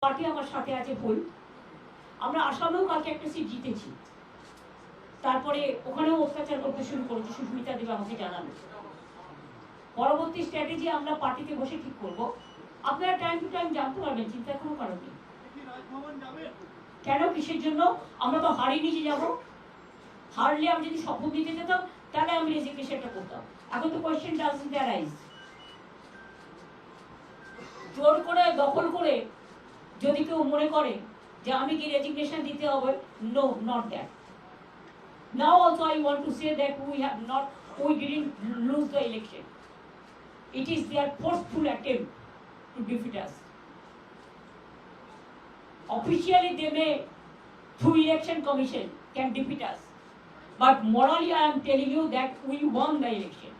Party আমার সাথে আছে ফুল। আমরা আসামেও কালকে একটা সিট জিতেছি, তারপরে ওখানেও অত্যাচার করতে শুরু করেছে, সুস্মিতা দেব আমাকে জানালো। পরবর্তী স্ট্র্যাটেজি আমরা পার্টিতে বসে ঠিক করব। আপনারা টাইম টু টাইম জানতে পারবেন, চিন্তার কোনো কারণ নেই। কেন, কিসের জন্য? আমরা তো হারিয়ে নিয়ে যাব। হারলে আমি যদি শপথ নিতে যেতাম তাহলে আমি রেজিগনেশনটা করতাম। এখন তো কোয়েশ্চেন ডাজন্ট অ্যারাইজ। জোর করে দখল করে যদি কেউ মনে করে যে আমি কি রেজিগনেশন দিতে হবে, no, not that. Now also I want to say that we didn't lose the election. It is their forceful attempt to defeat us. Officially they may, through election commission, can defeat us. But morally I am telling you that we won the election.